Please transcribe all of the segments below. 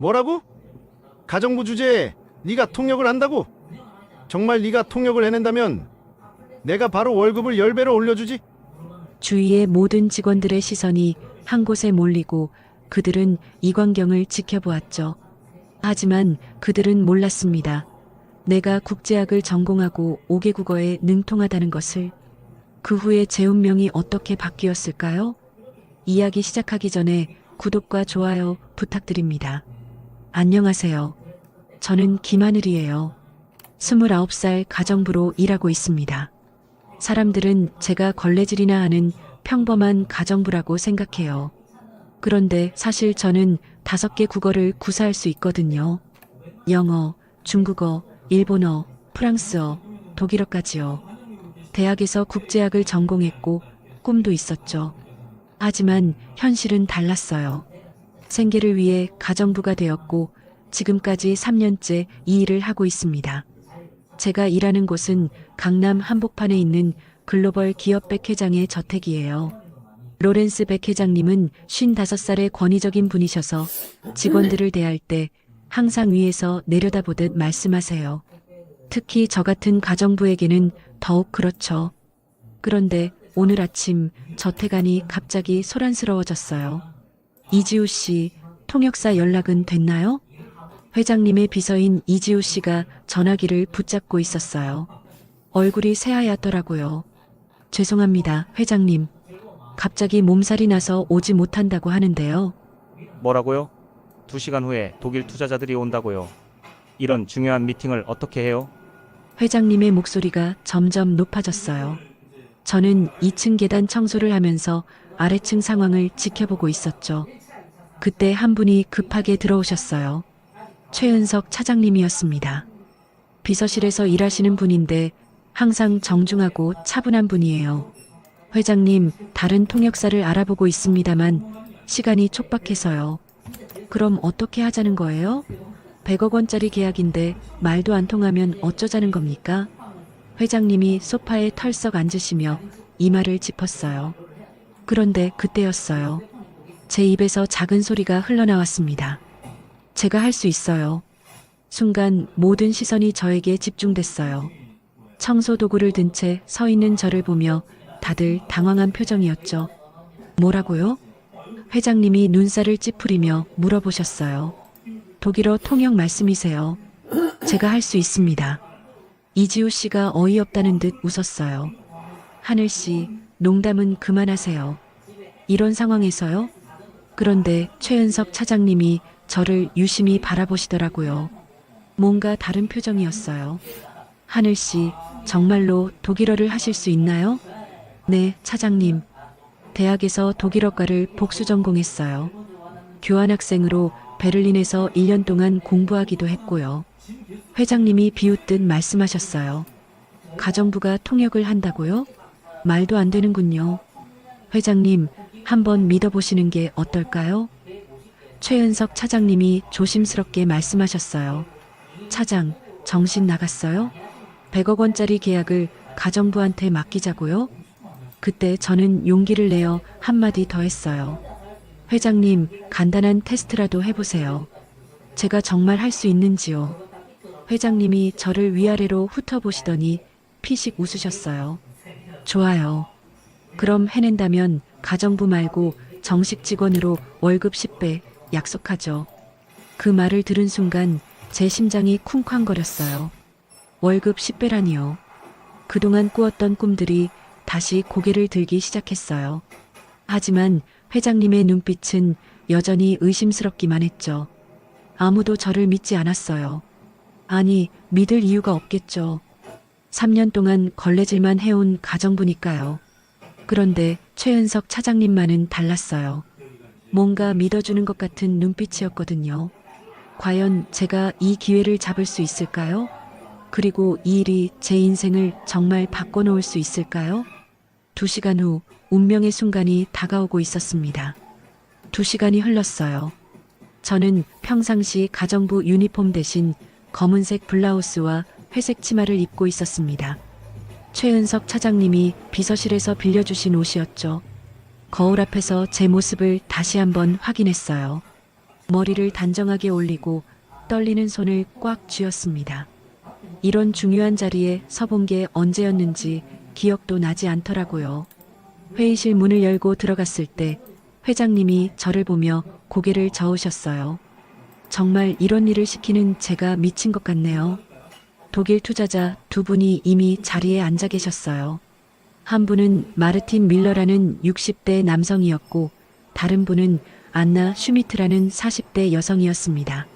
뭐라고? 가정부 주제에 네가 통역을 한다고? 정말 네가 통역을 해낸다면 내가 바로 월급을 10배로 올려주지. 주위의 모든 직원들의 시선이 한 곳에 몰리고 그들은 이광경을 지켜보았죠. 하지만 그들은 몰랐습니다. 내가 국제학을 전공하고 5개 국어에 능통하다는 것을. 그 후에 제 운명이 어떻게 바뀌었을까요? 이야기 시작하기 전에 구독과 좋아요 부탁드립니다. 안녕하세요. 저는 김하늘이에요. 29살 가정부로 일하고 있습니다. 사람들은 제가 걸레질이나 하는 평범한 가정부라고 생각해요. 그런데 사실 저는 5개 국어를 구사할 수 있거든요. 영어, 중국어, 일본어, 프랑스어, 독일어까지요. 대학에서 국제학을 전공했고 꿈도 있었죠. 하지만 현실은 달랐어요. 생계를 위해 가정부가 되었고 지금까지 3년째 이 일을 하고 있습니다. 제가 일하는 곳은 강남 한복판에 있는 글로벌 기업 백 회장의 저택이에요. 로렌스 백 회장님은 55살의 권위적인 분이셔서 직원들을 대할 때 항상 위에서 내려다보듯 말씀하세요. 특히 저 같은 가정부에게는 더욱 그렇죠. 그런데 오늘 아침 저택 안이 갑자기 소란스러워졌어요. 이지우 씨, 통역사 연락은 됐나요? 회장님의 비서인 이지우 씨가 전화기를 붙잡고 있었어요. 얼굴이 새하얗더라고요. 죄송합니다, 회장님. 갑자기 몸살이 나서 오지 못한다고 하는데요. 뭐라고요? 2시간 후에 독일 투자자들이 온다고요. 이런 중요한 미팅을 어떻게 해요? 회장님의 목소리가 점점 높아졌어요. 저는 2층 계단 청소를 하면서 아래층 상황을 지켜보고 있었죠. 그때 한 분이 급하게 들어오셨어요. 최은석 차장님이었습니다. 비서실에서 일하시는 분인데 항상 정중하고 차분한 분이에요. 회장님, 다른 통역사를 알아보고 있습니다만 시간이 촉박해서요. 그럼 어떻게 하자는 거예요? 100억 원짜리 계약인데 말도 안 통하면 어쩌자는 겁니까? 회장님이 소파에 털썩 앉으시며 이마를 짚었어요. 그런데 그때였어요. 제 입에서 작은 소리가 흘러나왔습니다. 제가 할 수 있어요. 순간 모든 시선이 저에게 집중됐어요. 청소 도구를 든 채 서 있는 저를 보며 다들 당황한 표정이었죠. 뭐라고요? 회장님이 눈살을 찌푸리며 물어보셨어요. 독일어 통역 말씀이세요. 제가 할 수 있습니다. 이지우 씨가 어이없다는 듯 웃었어요. 하늘 씨, 농담은 그만하세요. 이런 상황에서요? 그런데 최은석 차장님이 저를 유심히 바라보시더라고요. 뭔가 다른 표정이었어요. 하늘 씨, 정말로 독일어를 하실 수 있나요? 네, 차장님. 대학에서 독일어과를 복수 전공했어요. 교환학생으로 베를린에서 1년 동안 공부하기도 했고요. 회장님이 비웃듯 말씀하셨어요. 가정부가 통역을 한다고요? 말도 안 되는군요. 회장님, 한번 믿어보시는 게 어떨까요? 최은석 차장님이 조심스럽게 말씀하셨어요. 차장, 정신 나갔어요? 100억 원짜리 계약을 가정부한테 맡기자고요? 그때 저는 용기를 내어 한마디 더 했어요. 회장님, 간단한 테스트라도 해보세요. 제가 정말 할 수 있는지요? 회장님이 저를 위아래로 훑어보시더니 피식 웃으셨어요. 좋아요. 그럼 해낸다면 가정부 말고 정식 직원으로 월급 10배 약속하죠. 그 말을 들은 순간 제 심장이 쿵쾅거렸어요. 월급 10배라니요. 그동안 꾸었던 꿈들이 다시 고개를 들기 시작했어요. 하지만 회장님의 눈빛은 여전히 의심스럽기만 했죠. 아무도 저를 믿지 않았어요. 아니, 믿을 이유가 없겠죠. 3년 동안 걸레질만 해온 가정부니까요. 그런데 최은석 차장님만은 달랐어요. 뭔가 믿어주는 것 같은 눈빛이었거든요. 과연 제가 이 기회를 잡을 수 있을까요? 그리고 이 일이 제 인생을 정말 바꿔놓을 수 있을까요? 2시간 후 운명의 순간이 다가오고 있었습니다. 2시간이 흘렀어요. 저는 평상시 가정부 유니폼 대신 검은색 블라우스와 회색 치마를 입고 있었습니다. 최은석 차장님이 비서실에서 빌려주신 옷이었죠. 거울 앞에서 제 모습을 다시 한번 확인했어요. 머리를 단정하게 올리고 떨리는 손을 꽉 쥐었습니다. 이런 중요한 자리에 서본 게 언제였는지 기억도 나지 않더라고요. 회의실 문을 열고 들어갔을 때 회장님이 저를 보며 고개를 저으셨어요. 정말 이런 일을 시키는 제가 미친 것 같네요. 독일 투자자 두 분이 이미 자리에 앉아 계셨어요. 한 분은 마르틴 밀러라는 60대 남성이었고 다른 분은 안나 슈미트라는 40대 여성이었습니다.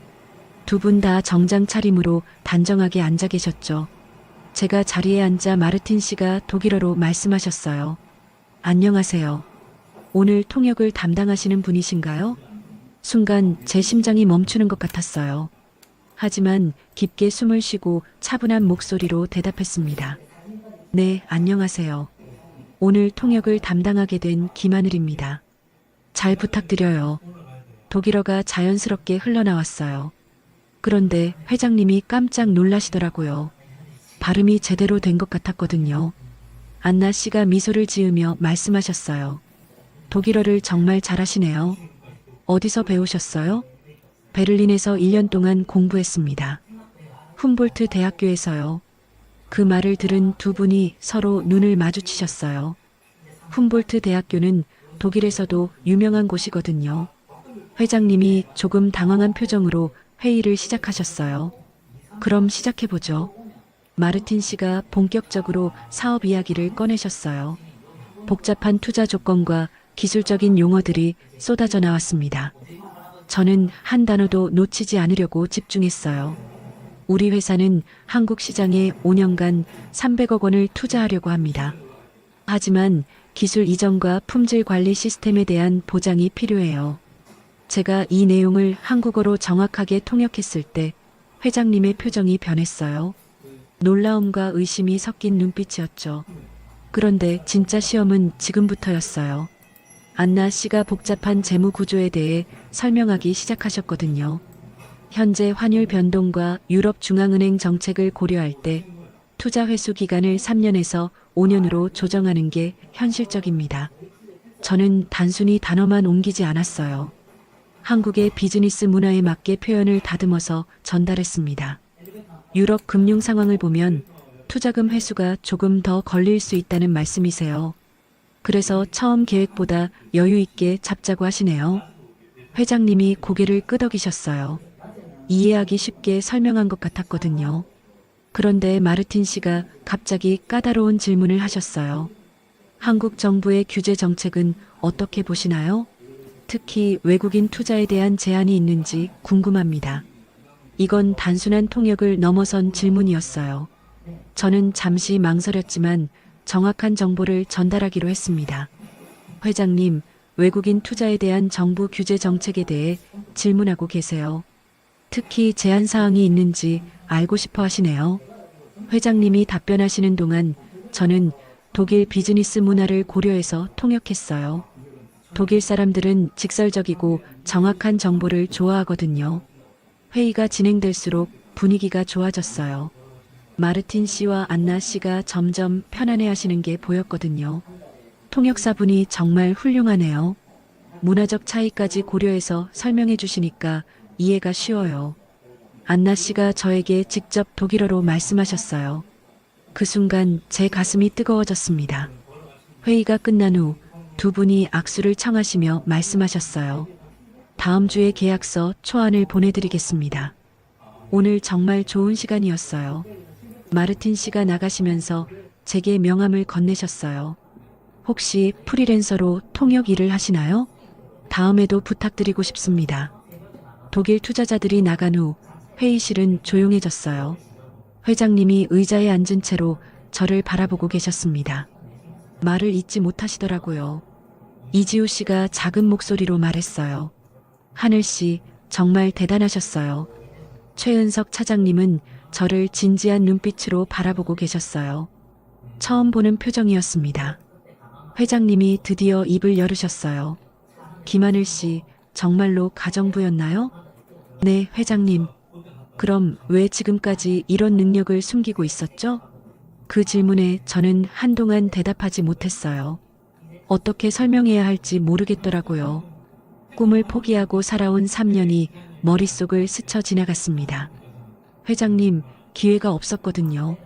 두 분 다 정장 차림으로 단정하게 앉아 계셨죠. 제가 자리에 앉자 마르틴 씨가 독일어로 말씀하셨어요. 안녕하세요. 오늘 통역을 담당하시는 분이신가요? 순간 제 심장이 멈추는 것 같았어요. 하지만 깊게 숨을 쉬고 차분한 목소리로 대답했습니다. 네, 안녕하세요. 오늘 통역을 담당하게 된 김하늘입니다. 잘 부탁드려요. 독일어가 자연스럽게 흘러나왔어요. 그런데 회장님이 깜짝 놀라시더라고요. 발음이 제대로 된 것 같았거든요. 안나 씨가 미소를 지으며 말씀하셨어요. 독일어를 정말 잘하시네요. 어디서 배우셨어요? 베를린에서 1년 동안 공부했습니다. 훔볼트 대학교에서요. 그 말을 들은 두 분이 서로 눈을 마주치셨어요. 훔볼트 대학교는 독일에서도 유명한 곳이거든요. 회장님이 조금 당황한 표정으로 회의를 시작하셨어요. 그럼 시작해보죠. 마르틴 씨가 본격적으로 사업 이야기를 꺼내셨어요. 복잡한 투자 조건과 기술적인 용어들이 쏟아져 나왔습니다. 저는 한 단어도 놓치지 않으려고 집중했어요. 우리 회사는 한국 시장에 5년간 300억 원을 투자하려고 합니다. 하지만 기술 이전과 품질 관리 시스템에 대한 보장이 필요해요. 제가 이 내용을 한국어로 정확하게 통역했을 때 회장님의 표정이 변했어요. 놀라움과 의심이 섞인 눈빛이었죠. 그런데 진짜 시험은 지금부터였어요. 안나 씨가 복잡한 재무 구조에 대해 설명하기 시작하셨거든요. 현재 환율 변동과 유럽 중앙은행 정책을 고려할 때 투자 회수 기간을 3년에서 5년으로 조정하는 게 현실적입니다. 저는 단순히 단어만 옮기지 않았어요. 한국의 비즈니스 문화에 맞게 표현을 다듬어서 전달했습니다. 유럽 금융 상황을 보면 투자금 회수가 조금 더 걸릴 수 있다는 말씀이세요. 그래서 처음 계획보다 여유 있게 잡자고 하시네요. 회장님이 고개를 끄덕이셨어요. 이해하기 쉽게 설명한 것 같았거든요. 그런데 마르틴 씨가 갑자기 까다로운 질문을 하셨어요. 한국 정부의 규제 정책은 어떻게 보시나요? 특히 외국인 투자에 대한 제한이 있는지 궁금합니다. 이건 단순한 통역을 넘어선 질문이었어요. 저는 잠시 망설였지만 정확한 정보를 전달하기로 했습니다. 회장님, 외국인 투자에 대한 정부 규제 정책에 대해 질문하고 계세요. 특히 제한 사항이 있는지 알고 싶어 하시네요. 회장님이 답변하시는 동안 저는 독일 비즈니스 문화를 고려해서 통역했어요. 독일 사람들은 직설적이고 정확한 정보를 좋아하거든요. 회의가 진행될수록 분위기가 좋아졌어요. 마르틴 씨와 안나 씨가 점점 편안해 하시는 게 보였거든요. 통역사분이 정말 훌륭하네요. 문화적 차이까지 고려해서 설명해 주시니까 이해가 쉬워요. 안나 씨가 저에게 직접 독일어로 말씀하셨어요. 그 순간 제 가슴이 뜨거워졌습니다. 회의가 끝난 후 두 분이 악수를 청하시며 말씀하셨어요. 다음 주에 계약서 초안을 보내드리겠습니다. 오늘 정말 좋은 시간이었어요. 마르틴 씨가 나가시면서 제게 명함을 건네셨어요. 혹시 프리랜서로 통역 일을 하시나요? 다음에도 부탁드리고 싶습니다. 독일 투자자들이 나간 후 회의실은 조용해졌어요. 회장님이 의자에 앉은 채로 저를 바라보고 계셨습니다. 말을 잇지 못하시더라고요. 이지우 씨가 작은 목소리로 말했어요. 하늘 씨, 정말 대단하셨어요. 최은석 차장님은 저를 진지한 눈빛으로 바라보고 계셨어요. 처음 보는 표정이었습니다. 회장님이 드디어 입을 열으셨어요. 김하늘 씨, 정말로 가정부였나요? 네, 회장님. 그럼 왜 지금까지 이런 능력을 숨기고 있었죠? 그 질문에 저는 한동안 대답하지 못했어요. 어떻게 설명해야 할지 모르겠더라고요. 꿈을 포기하고 살아온 3년이 머릿속을 스쳐 지나갔습니다. 회장님, 기회가 없었거든요.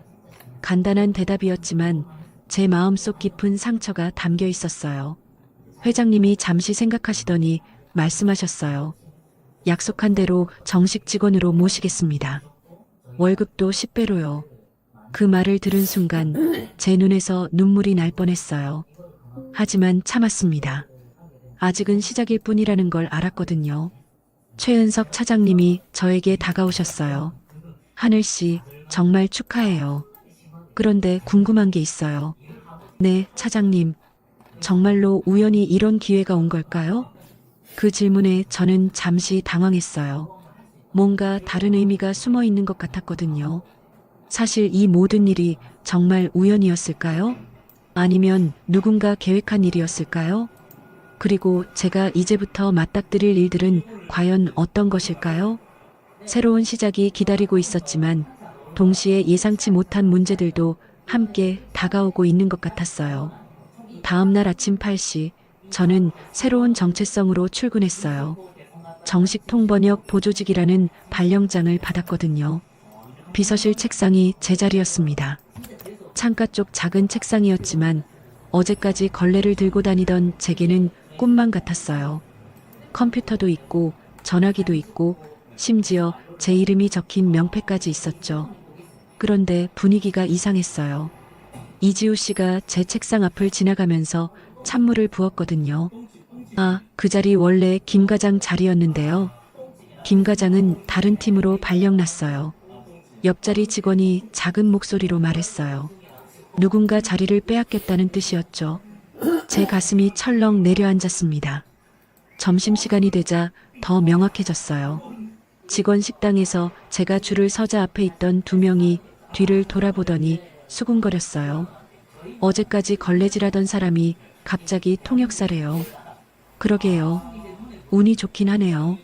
간단한 대답이었지만 제 마음속 깊은 상처가 담겨 있었어요. 회장님이 잠시 생각하시더니 말씀하셨어요. 약속한 대로 정식 직원으로 모시겠습니다. 월급도 10배로요. 그 말을 들은 순간 제 눈에서 눈물이 날 뻔했어요. 하지만 참았습니다. 아직은 시작일 뿐이라는 걸 알았거든요. 최은석 차장님이 저에게 다가오셨어요. 하늘 씨, 정말 축하해요. 그런데 궁금한 게 있어요. 네, 차장님. 정말로 우연히 이런 기회가 온 걸까요? 그 질문에 저는 잠시 당황했어요. 뭔가 다른 의미가 숨어 있는 것 같았거든요. 사실 이 모든 일이 정말 우연이었을까요? 아니면 누군가 계획한 일이었을까요? 그리고 제가 이제부터 맞닥뜨릴 일들은 과연 어떤 것일까요? 새로운 시작이 기다리고 있었지만 동시에 예상치 못한 문제들도 함께 다가오고 있는 것 같았어요. 다음 날 아침 8시 저는 새로운 정체성으로 출근했어요. 정식 통번역 보조직이라는 발령장을 받았거든요. 비서실 책상이 제 자리였습니다. 창가 쪽 작은 책상이었지만 어제까지 걸레를 들고 다니던 제게는 꿈만 같았어요. 컴퓨터도 있고 전화기도 있고 심지어 제 이름이 적힌 명패까지 있었죠. 그런데 분위기가 이상했어요. 이지우 씨가 제 책상 앞을 지나가면서 찬물을 부었거든요. 아, 그 자리 원래 김 과장 자리였는데요. 김 과장은 다른 팀으로 발령났어요. 옆자리 직원이 작은 목소리로 말했어요. 누군가 자리를 빼앗겼다는 뜻이었죠. 제 가슴이 철렁 내려앉았습니다. 점심시간이 되자 더 명확해졌어요. 직원 식당에서 제가 줄을 서자 앞에 있던 2명이 뒤를 돌아보더니 수군거렸어요. 어제까지 걸레질하던 사람이 갑자기 통역사래요. 그러게요. 운이 좋긴 하네요.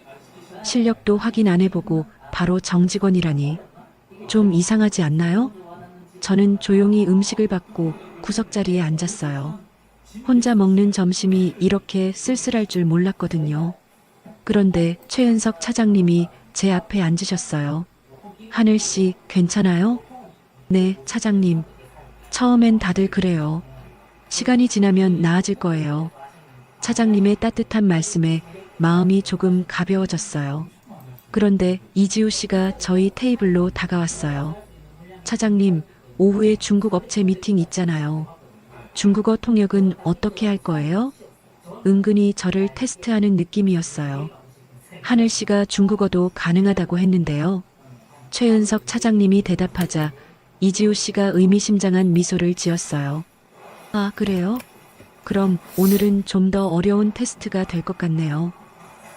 실력도 확인 안 해보고 바로 정직원이라니. 좀 이상하지 않나요? 저는 조용히 음식을 받고 구석자리에 앉았어요. 혼자 먹는 점심이 이렇게 쓸쓸할 줄 몰랐거든요. 그런데 최은석 차장님이 제 앞에 앉으셨어요. 하늘 씨, 괜찮아요? 네, 차장님. 처음엔 다들 그래요. 시간이 지나면 나아질 거예요. 차장님의 따뜻한 말씀에 마음이 조금 가벼워졌어요. 그런데 이지우 씨가 저희 테이블로 다가왔어요. 차장님, 오후에 중국 업체 미팅 있잖아요. 중국어 통역은 어떻게 할 거예요? 은근히 저를 테스트하는 느낌이었어요. 하늘 씨가 중국어도 가능하다고 했는데요. 최은석 차장님이 대답하자 이지우 씨가 의미심장한 미소를 지었어요. 아, 그래요? 그럼 오늘은 좀 더 어려운 테스트가 될 것 같네요.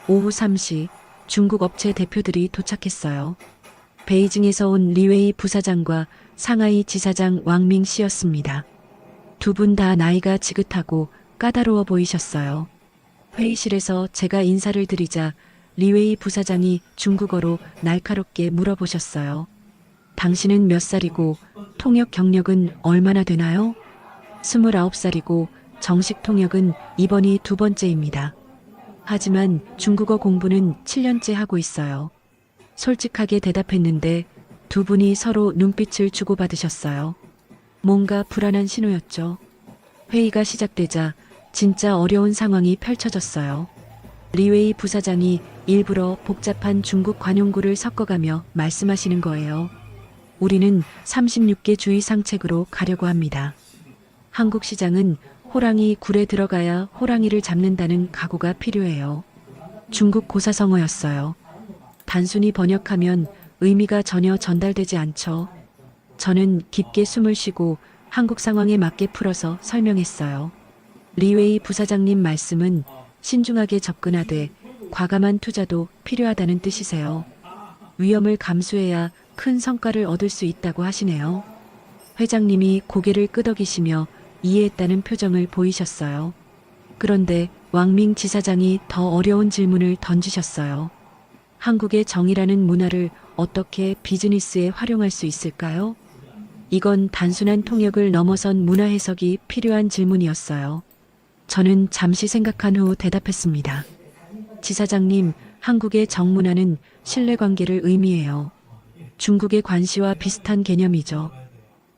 오후 3시 중국 업체 대표들이 도착했어요. 베이징에서 온 리웨이 부사장과 상하이 지사장 왕밍 씨였습니다. 두 분 다 나이가 지긋하고 까다로워 보이셨어요. 회의실에서 제가 인사를 드리자 리웨이 부사장이 중국어로 날카롭게 물어보셨어요. 당신은 몇 살이고 통역 경력은 얼마나 되나요? 29살이고 정식 통역은 이번이 2번째입니다. 하지만 중국어 공부는 7년째 하고 있어요. 솔직하게 대답했는데 두 분이 서로 눈빛을 주고받으셨어요. 뭔가 불안한 신호였죠. 회의가 시작되자 진짜 어려운 상황이 펼쳐졌어요. 리웨이 부사장이 일부러 복잡한 중국 관용구를 섞어가며 말씀하시는 거예요. 우리는 36개 주의 상책으로 가려고 합니다. 한국 시장은 호랑이 굴에 들어가야 호랑이를 잡는다는 각오가 필요해요. 중국 고사성어였어요. 단순히 번역하면 의미가 전혀 전달되지 않죠. 저는 깊게 숨을 쉬고 한국 상황에 맞게 풀어서 설명했어요. 리웨이 부사장님 말씀은 신중하게 접근하되 과감한 투자도 필요하다는 뜻이세요. 위험을 감수해야 큰 성과를 얻을 수 있다고 하시네요. 회장님이 고개를 끄덕이시며 이해했다는 표정을 보이셨어요. 그런데 왕밍 지사장이 더 어려운 질문을 던지셨어요. 한국의 정의라는 문화를 어떻게 비즈니스에 활용할 수 있을까요? 이건 단순한 통역을 넘어선 문화 해석이 필요한 질문이었어요. 저는 잠시 생각한 후 대답했습니다. 지사장님, 한국의 정문화는 신뢰관계를 의미해요. 중국의 관시와 비슷한 개념이죠.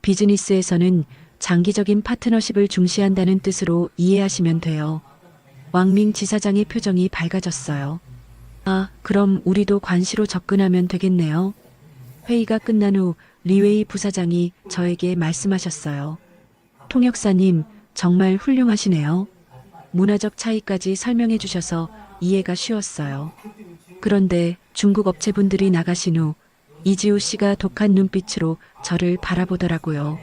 비즈니스에서는 장기적인 파트너십을 중시한다는 뜻으로 이해하시면 돼요. 왕밍 지사장의 표정이 밝아졌어요. 아, 그럼 우리도 관시로 접근하면 되겠네요. 회의가 끝난 후 리웨이 부사장이 저에게 말씀하셨어요. 통역사님, 정말 훌륭하시네요. 문화적 차이까지 설명해 주셔서 이해가 쉬웠어요. 그런데 중국 업체분들이 나가신 후 이지우 씨가 독한 눈빛으로 저를 바라보더라고요.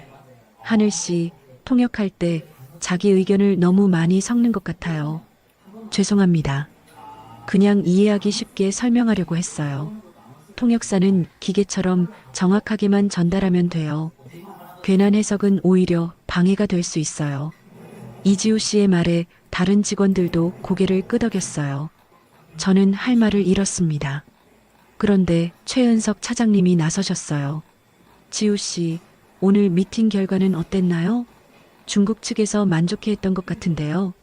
하늘 씨, 통역할 때 자기 의견을 너무 많이 섞는 것 같아요. 죄송합니다. 그냥 이해하기 쉽게 설명하려고 했어요. 통역사는 기계처럼 정확하게만 전달하면 돼요. 괜한 해석은 오히려 방해가 될 수 있어요. 이지우 씨의 말에 다른 직원들도 고개를 끄덕였어요. 저는 할 말을 잃었습니다. 그런데 최은석 차장님이 나서셨어요. 지우 씨, 오늘 미팅 결과는 어땠나요? 중국 측에서 만족해했던 것 같은데요.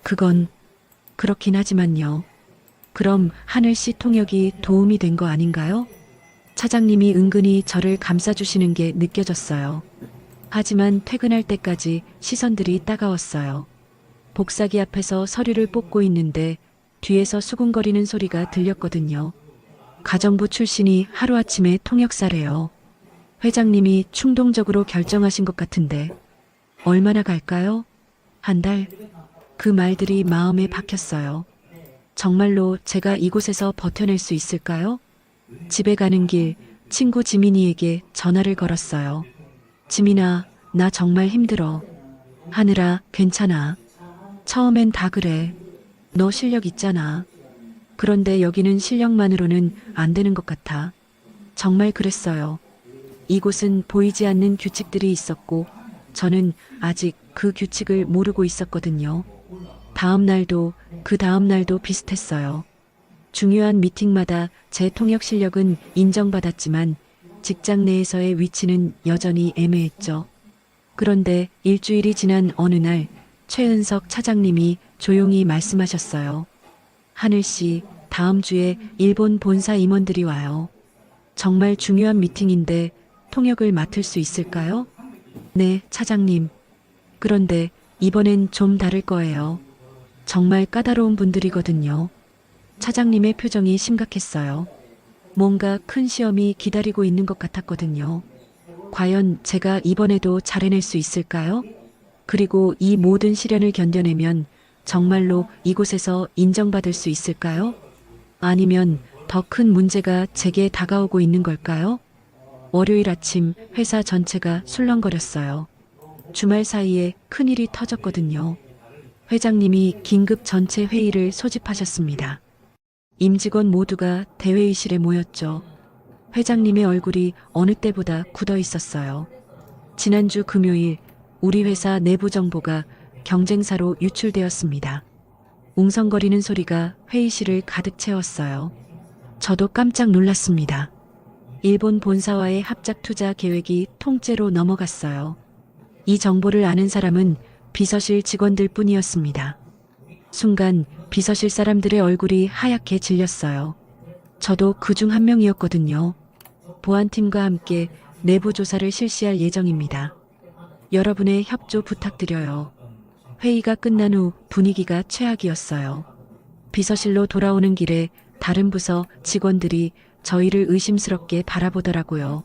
그건 그렇긴 하지만요. 그럼 하늘 씨 통역이 도움이 된 거 아닌가요? 차장님이 은근히 저를 감싸주시는 게 느껴졌어요. 하지만 퇴근할 때까지 시선들이 따가웠어요. 복사기 앞에서 서류를 뽑고 있는데 뒤에서 수군거리는 소리가 들렸거든요. 가정부 출신이 하루아침에 통역사래요. 회장님이 충동적으로 결정하신 것 같은데 얼마나 갈까요? 한 달? 그 말들이 마음에 박혔어요. 정말로 제가 이곳에서 버텨낼 수 있을까요? 집에 가는 길 친구 지민이에게 전화를 걸었어요. 지민아, 나 정말 힘들어. 하늘아, 괜찮아. 처음엔 다 그래. 너 실력 있잖아. 그런데 여기는 실력만으로는 안 되는 것 같아. 정말 그랬어요. 이곳은 보이지 않는 규칙들이 있었고 저는 아직 그 규칙을 모르고 있었거든요. 다음 날도 그 다음 날도 비슷했어요. 중요한 미팅마다 제 통역 실력은 인정받았지만 직장 내에서의 위치는 여전히 애매했죠. 그런데 일주일이 지난 어느 날 최은석 차장님이 조용히 말씀하셨어요. 하늘 씨, 다음 주에 일본 본사 임원들이 와요. 정말 중요한 미팅인데 통역을 맡을 수 있을까요? 네, 차장님. 그런데 이번엔 좀 다를 거예요. 정말 까다로운 분들이거든요. 차장님의 표정이 심각했어요. 뭔가 큰 시험이 기다리고 있는 것 같았거든요. 과연 제가 이번에도 잘 해낼 수 있을까요? 그리고 이 모든 시련을 견뎌내면 정말로 이곳에서 인정받을 수 있을까요? 아니면 더 큰 문제가 제게 다가오고 있는 걸까요? 월요일 아침 회사 전체가 술렁거렸어요. 주말 사이에 큰일이 터졌거든요. 회장님이 긴급 전체 회의를 소집하셨습니다. 임직원 모두가 대회의실에 모였죠. 회장님의 얼굴이 어느 때보다 굳어 있었어요. 지난주 금요일 우리 회사 내부 정보가 경쟁사로 유출되었습니다. 웅성거리는 소리가 회의실을 가득 채웠어요. 저도 깜짝 놀랐습니다. 일본 본사와의 합작 투자 계획이 통째로 넘어갔어요. 이 정보를 아는 사람은 비서실 직원들 뿐이었습니다. 순간 비서실 사람들의 얼굴이 하얗게 질렸어요. 저도 그중 한 명이었거든요. 보안팀과 함께 내부 조사를 실시할 예정입니다. 여러분의 협조 부탁드려요. 회의가 끝난 후 분위기가 최악이었어요. 비서실로 돌아오는 길에 다른 부서 직원들이 저희를 의심스럽게 바라보더라고요.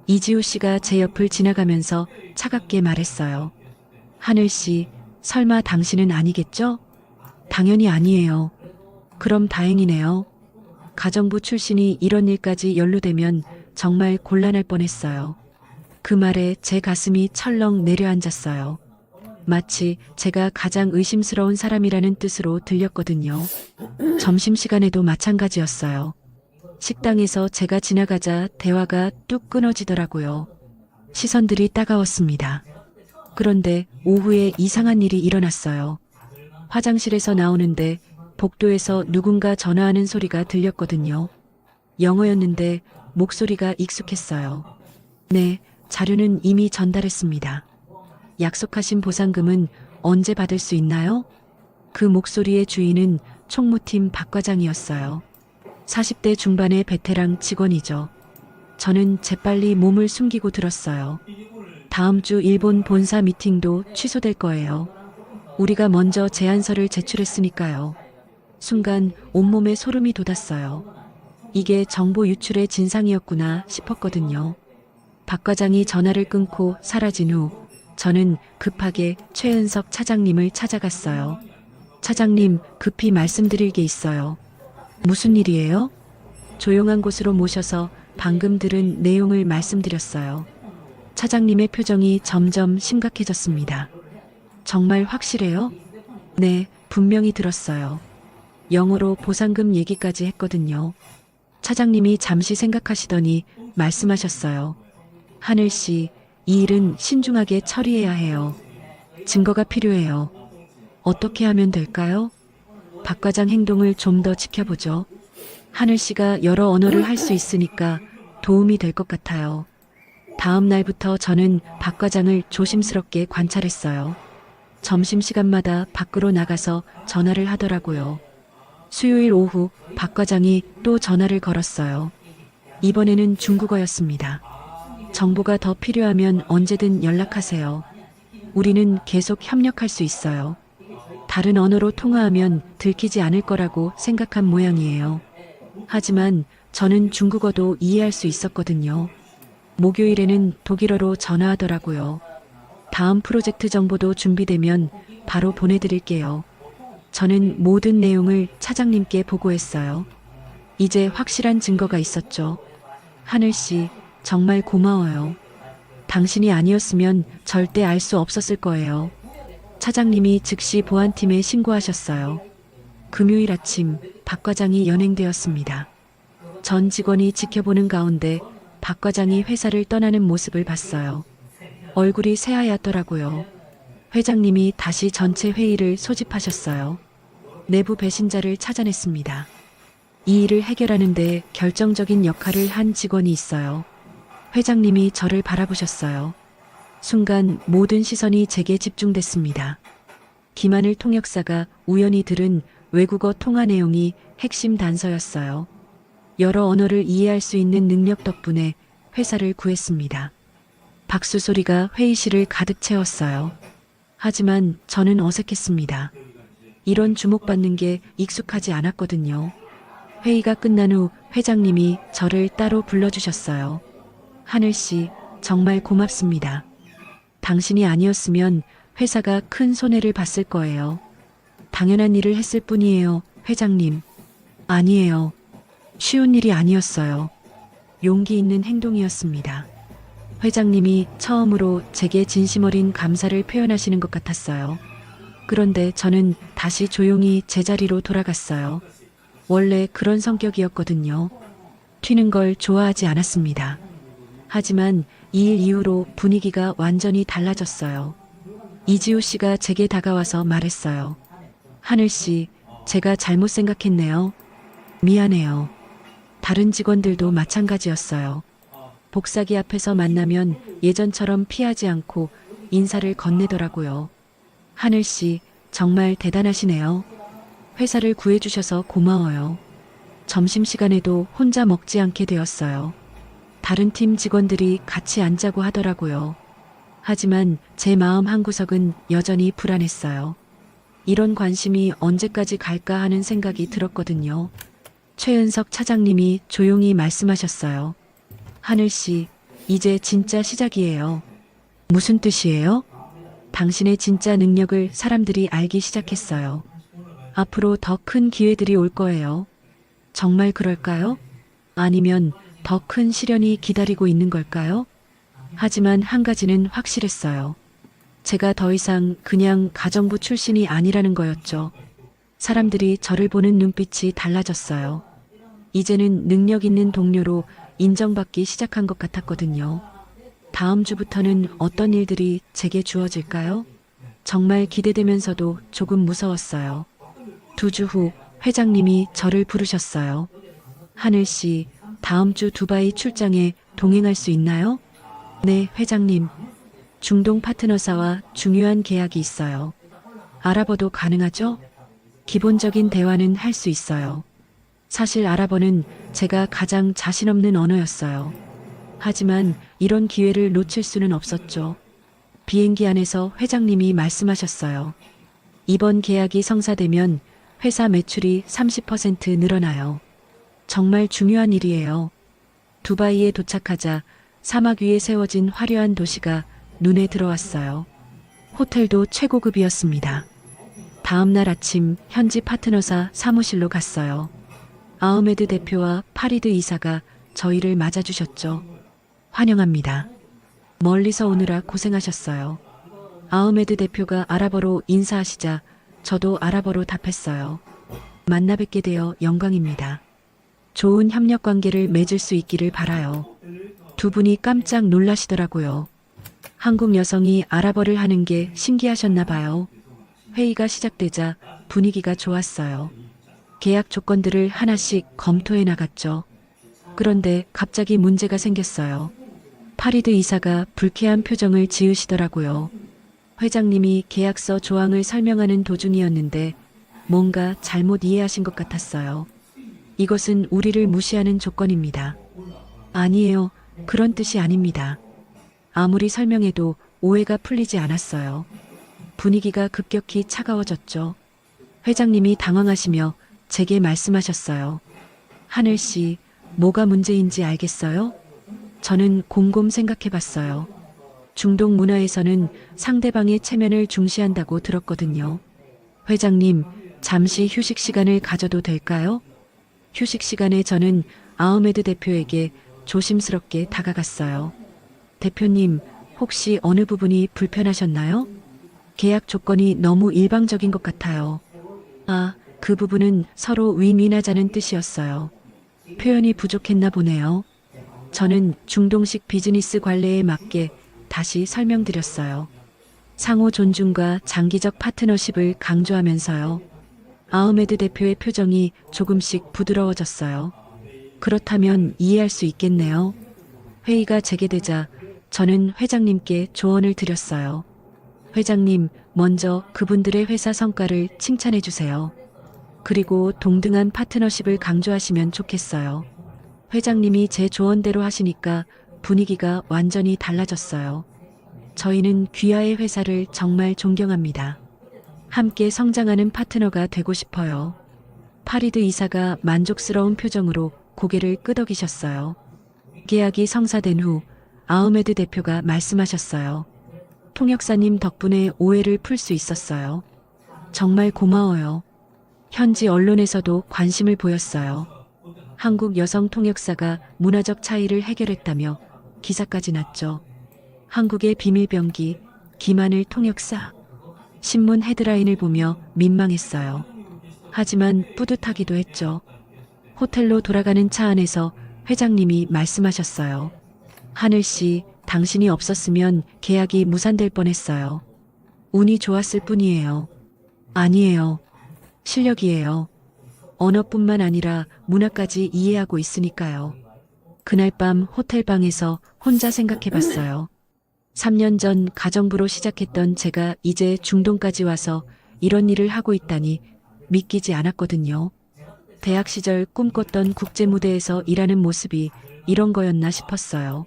이지우 씨가 제 옆을 지나가면서 차갑게 말했어요. 하늘 씨, 설마 당신은 아니겠죠? 당연히 아니에요. 그럼 다행이네요. 가정부 출신이 이런 일까지 연루되면 정말 곤란할 뻔했어요. 그 말에 제 가슴이 철렁 내려앉았어요. 마치 제가 가장 의심스러운 사람이라는 뜻으로 들렸거든요. 점심시간에도 마찬가지였어요. 식당에서 제가 지나가자 대화가 뚝 끊어지더라고요. 시선들이 따가웠습니다. 그런데 오후에 이상한 일이 일어났어요. 화장실에서 나오는데 복도에서 누군가 전화하는 소리가 들렸거든요. 영어였는데 목소리가 익숙했어요. 네, 자료는 이미 전달했습니다. 약속하신 보상금은 언제 받을 수 있나요? 그 목소리의 주인은 총무팀 박 과장이었어요. 40대 중반의 베테랑 직원이죠. 저는 재빨리 몸을 숨기고 들었어요. 다음 주 일본 본사 미팅도 취소될 거예요. 우리가 먼저 제안서를 제출했으니까요. 순간 온몸에 소름이 돋았어요. 이게 정보 유출의 진상이었구나 싶었거든요. 박 과장이 전화를 끊고 사라진 후 저는 급하게 최은석 차장님을 찾아갔어요. 차장님, 급히 말씀드릴 게 있어요. 무슨 일이에요? 조용한 곳으로 모셔서 방금 들은 내용을 말씀드렸어요. 차장님의 표정이 점점 심각해졌습니다. 정말 확실해요? 네, 분명히 들었어요. 영어로 보상금 얘기까지 했거든요. 차장님이 잠시 생각하시더니 말씀하셨어요. 하늘 씨, 이 일은 신중하게 처리해야 해요. 증거가 필요해요. 어떻게 하면 될까요? 박 과장 행동을 좀 더 지켜보죠. 하늘 씨가 여러 언어를 할 수 있으니까 도움이 될 것 같아요. 다음 날부터 저는 박 과장을 조심스럽게 관찰했어요. 점심시간마다 밖으로 나가서 전화를 하더라고요. 수요일 오후 박 과장이 또 전화를 걸었어요. 이번에는 중국어였습니다. 정보가 더 필요하면 언제든 연락하세요. 우리는 계속 협력할 수 있어요. 다른 언어로 통화하면 들키지 않을 거라고 생각한 모양이에요. 하지만 저는 중국어도 이해할 수 있었거든요. 목요일에는 독일어로 전화하더라고요. 다음 프로젝트 정보도 준비되면 바로 보내드릴게요. 저는 모든 내용을 차장님께 보고했어요. 이제 확실한 증거가 있었죠. 하늘 씨, 정말 고마워요. 당신이 아니었으면 절대 알 수 없었을 거예요. 차장님이 즉시 보안팀에 신고하셨어요. 금요일 아침 박 과장이 연행되었습니다. 전 직원이 지켜보는 가운데 박 과장이 회사를 떠나는 모습을 봤어요. 얼굴이 새하얗더라고요. 회장님이 다시 전체 회의를 소집하셨어요. 내부 배신자를 찾아냈습니다. 이 일을 해결하는 데 결정적인 역할을 한 직원이 있어요. 회장님이 저를 바라보셨어요. 순간 모든 시선이 제게 집중됐습니다. 김하늘 통역사가 우연히 들은 외국어 통화 내용이 핵심 단서였어요. 여러 언어를 이해할 수 있는 능력 덕분에 회사를 구했습니다. 박수 소리가 회의실을 가득 채웠어요. 하지만 저는 어색했습니다. 이런 주목받는 게 익숙하지 않았거든요. 회의가 끝난 후 회장님이 저를 따로 불러주셨어요. 하늘 씨, 정말 고맙습니다. 당신이 아니었으면 회사가 큰 손해를 봤을 거예요. 당연한 일을 했을 뿐이에요, 회장님. 아니에요. 쉬운 일이 아니었어요. 용기 있는 행동이었습니다. 회장님이 처음으로 제게 진심 어린 감사를 표현하시는 것 같았어요. 그런데 저는 다시 조용히 제자리로 돌아갔어요. 원래 그런 성격이었거든요. 튀는 걸 좋아하지 않았습니다. 하지만 이 일 이후로 분위기가 완전히 달라졌어요. 이지우 씨가 제게 다가와서 말했어요. 하늘 씨, 제가 잘못 생각했네요. 미안해요. 다른 직원들도 마찬가지였어요. 복사기 앞에서 만나면 예전처럼 피하지 않고 인사를 건네더라고요. 하늘 씨, 정말 대단하시네요. 회사를 구해주셔서 고마워요. 점심시간에도 혼자 먹지 않게 되었어요. 다른 팀 직원들이 같이 앉자고 하더라고요. 하지만 제 마음 한구석은 여전히 불안했어요. 이런 관심이 언제까지 갈까 하는 생각이 들었거든요. 최은석 차장님이 조용히 말씀하셨어요. 하늘 씨, 이제 진짜 시작이에요. 무슨 뜻이에요? 당신의 진짜 능력을 사람들이 알기 시작했어요. 앞으로 더 큰 기회들이 올 거예요. 정말 그럴까요? 아니면 더 큰 시련이 기다리고 있는 걸까요? 하지만 한 가지는 확실했어요. 제가 더 이상 그냥 가정부 출신이 아니라는 거였죠. 사람들이 저를 보는 눈빛이 달라졌어요. 이제는 능력 있는 동료로 인정받기 시작한 것 같았거든요. 다음 주부터는 어떤 일들이 제게 주어질까요? 정말 기대되면서도 조금 무서웠어요. 2주 후 회장님이 저를 부르셨어요. 하늘 씨, 다음 주 두바이 출장에 동행할 수 있나요? 네, 회장님. 중동 파트너사와 중요한 계약이 있어요. 아랍어도 가능하죠? 기본적인 대화는 할 수 있어요. 사실 아랍어는 제가 가장 자신 없는 언어였어요. 하지만 이런 기회를 놓칠 수는 없었죠. 비행기 안에서 회장님이 말씀하셨어요. 이번 계약이 성사되면 회사 매출이 30% 늘어나요. 정말 중요한 일이에요. 두바이에 도착하자 사막 위에 세워진 화려한 도시가 눈에 들어왔어요. 호텔도 최고급이었습니다. 다음 날 아침 현지 파트너사 사무실로 갔어요. 아흐메드 대표와 파리드 이사가 저희를 맞아주셨죠. 환영합니다. 멀리서 오느라 고생하셨어요. 아흐메드 대표가 아랍어로 인사하시자 저도 아랍어로 답했어요. 만나 뵙게 되어 영광입니다. 좋은 협력 관계를 맺을 수 있기를 바라요. 두 분이 깜짝 놀라시더라고요. 한국 여성이 아랍어를 하는 게 신기하셨나 봐요. 회의가 시작되자 분위기가 좋았어요. 계약 조건들을 하나씩 검토해 나갔죠. 그런데 갑자기 문제가 생겼어요. 파리드 이사가 불쾌한 표정을 지으시더라고요. 회장님이 계약서 조항을 설명하는 도중이었는데 뭔가 잘못 이해하신 것 같았어요. 이것은 우리를 무시하는 조건입니다. 아니에요. 그런 뜻이 아닙니다. 아무리 설명해도 오해가 풀리지 않았어요. 분위기가 급격히 차가워졌죠. 회장님이 당황하시며 제게 말씀하셨어요. 하늘 씨, 뭐가 문제인지 알겠어요? 저는 곰곰 생각해 봤어요. 중동 문화에서는 상대방의 체면을 중시한다고 들었거든요. 회장님, 잠시 휴식 시간을 가져도 될까요? 휴식 시간에 저는 아흐메드 대표에게 조심스럽게 다가갔어요. 대표님, 혹시 어느 부분이 불편하셨나요? 계약 조건이 너무 일방적인 것 같아요. 아, 그 부분은 서로 윈윈하자는 뜻이었어요. 표현이 부족했나 보네요. 저는 중동식 비즈니스 관례에 맞게 다시 설명드렸어요. 상호 존중과 장기적 파트너십을 강조하면서요. 아흐메드 대표의 표정이 조금씩 부드러워졌어요. 그렇다면 이해할 수 있겠네요. 회의가 재개되자 저는 회장님께 조언을 드렸어요. 회장님, 먼저 그분들의 회사 성과를 칭찬해 주세요. 그리고 동등한 파트너십을 강조하시면 좋겠어요. 회장님이 제 조언대로 하시니까 분위기가 완전히 달라졌어요. 저희는 귀하의 회사를 정말 존경합니다. 함께 성장하는 파트너가 되고 싶어요. 파리드 이사가 만족스러운 표정으로 고개를 끄덕이셨어요. 계약이 성사된 후 아흐메드 대표가 말씀하셨어요. 통역사님 덕분에 오해를 풀 수 있었어요. 정말 고마워요. 현지 언론에서도 관심을 보였어요. 한국 여성 통역사가 문화적 차이를 해결했다며 기사까지 났죠. 한국의 비밀병기, 김하늘 통역사. 신문 헤드라인을 보며 민망했어요. 하지만 뿌듯하기도 했죠. 호텔로 돌아가는 차 안에서 회장님이 말씀하셨어요. 하늘 씨, 당신이 없었으면 계약이 무산될 뻔했어요. 운이 좋았을 뿐이에요. 아니에요. 실력이에요. 언어뿐만 아니라 문화까지 이해하고 있으니까요. 그날 밤 호텔방에서 혼자 생각해봤어요. 3년 전 가정부로 시작했던 제가 이제 중동까지 와서 이런 일을 하고 있다니 믿기지 않았거든요. 대학 시절 꿈꿨던 국제무대에서 일하는 모습이 이런 거였나 싶었어요.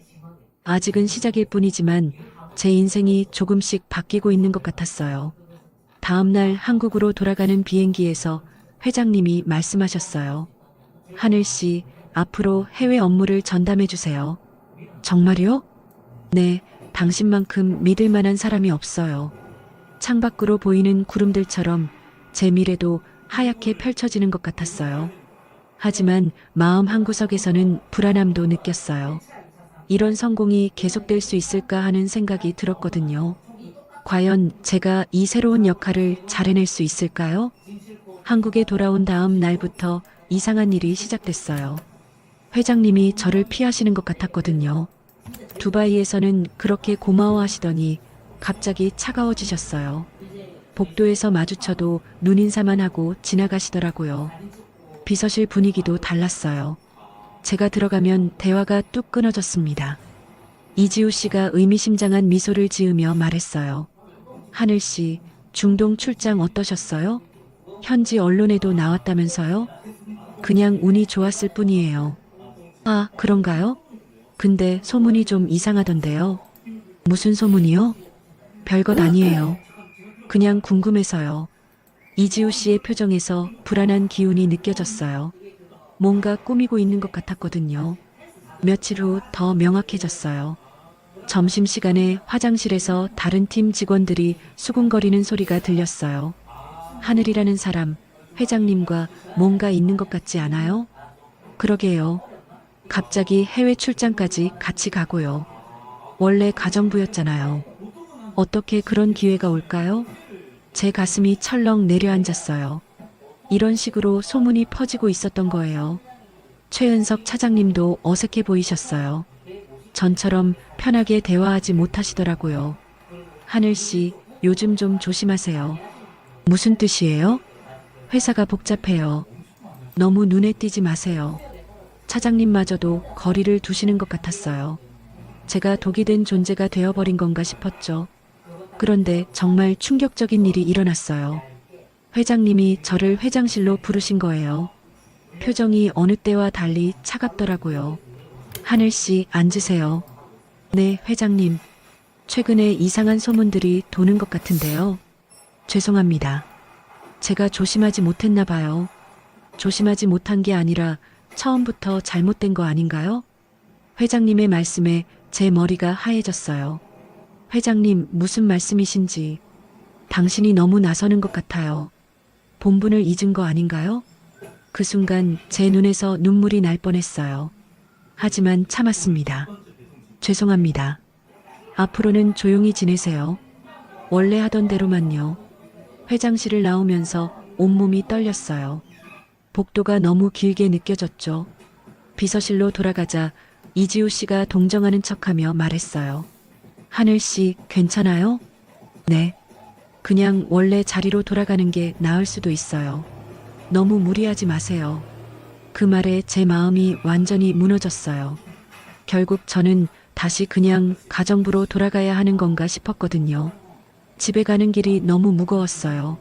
아직은 시작일 뿐이지만 제 인생이 조금씩 바뀌고 있는 것 같았어요. 다음 날 한국으로 돌아가는 비행기에서 회장님이 말씀하셨어요. 하늘 씨, 앞으로 해외 업무를 전담해 주세요. 정말요? 네, 당신만큼 믿을 만한 사람이 없어요. 창밖으로 보이는 구름들처럼 제 미래도 하얗게 펼쳐지는 것 같았어요. 하지만 마음 한구석에서는 불안함도 느꼈어요. 이런 성공이 계속될 수 있을까 하는 생각이 들었거든요. 과연 제가 이 새로운 역할을 잘 해낼 수 있을까요? 한국에 돌아온 다음 날부터 이상한 일이 시작됐어요. 회장님이 저를 피하시는 것 같았거든요. 두바이에서는 그렇게 고마워하시더니 갑자기 차가워지셨어요. 복도에서 마주쳐도 눈인사만 하고 지나가시더라고요. 비서실 분위기도 달랐어요. 제가 들어가면 대화가 뚝 끊어졌습니다. 이지우 씨가 의미심장한 미소를 지으며 말했어요. 하늘 씨, 중동 출장 어떠셨어요? 현지 언론에도 나왔다면서요? 그냥 운이 좋았을 뿐이에요. 아, 그런가요? 근데 소문이 좀 이상하던데요. 무슨 소문이요? 별것 아니에요. 그냥 궁금해서요. 이지우 씨의 표정에서 불안한 기운이 느껴졌어요. 뭔가 꾸미고 있는 것 같았거든요. 며칠 후 더 명확해졌어요. 점심시간에 화장실에서 다른 팀 직원들이 수군거리는 소리가 들렸어요. 하늘이라는 사람, 회장님과 뭔가 있는 것 같지 않아요? 그러게요. 갑자기 해외 출장까지 같이 가고요. 원래 가정부였잖아요. 어떻게 그런 기회가 올까요? 제 가슴이 철렁 내려앉았어요. 이런 식으로 소문이 퍼지고 있었던 거예요. 최은석 차장님도 어색해 보이셨어요. 전처럼 편하게 대화하지 못하시더라고요. 하늘 씨, 요즘 좀 조심하세요. 무슨 뜻이에요? 회사가 복잡해요. 너무 눈에 띄지 마세요. 차장님마저도 거리를 두시는 것 같았어요. 제가 독이 된 존재가 되어버린 건가 싶었죠. 그런데 정말 충격적인 일이 일어났어요. 회장님이 저를 회장실로 부르신 거예요. 표정이 어느 때와 달리 차갑더라고요. 하늘 씨, 앉으세요. 네, 회장님. 최근에 이상한 소문들이 도는 것 같은데요. 죄송합니다. 제가 조심하지 못했나 봐요. 조심하지 못한 게 아니라 처음부터 잘못된 거 아닌가요? 회장님의 말씀에 제 머리가 하얘졌어요. 회장님, 무슨 말씀이신지. 당신이 너무 나서는 것 같아요. 본분을 잊은 거 아닌가요? 그 순간 제 눈에서 눈물이 날 뻔했어요. 하지만 참았습니다. 죄송합니다. 앞으로는 조용히 지내세요. 원래 하던 대로만요. 회장실을 나오면서 온몸이 떨렸어요. 복도가 너무 길게 느껴졌죠. 비서실로 돌아가자 이지우 씨가 동정하는 척하며 말했어요. 하늘 씨, 괜찮아요? 네. 그냥 원래 자리로 돌아가는 게 나을 수도 있어요. 너무 무리하지 마세요. 그 말에 제 마음이 완전히 무너졌어요. 결국 저는 다시 그냥 가정부로 돌아가야 하는 건가 싶었거든요. 집에 가는 길이 너무 무거웠어요.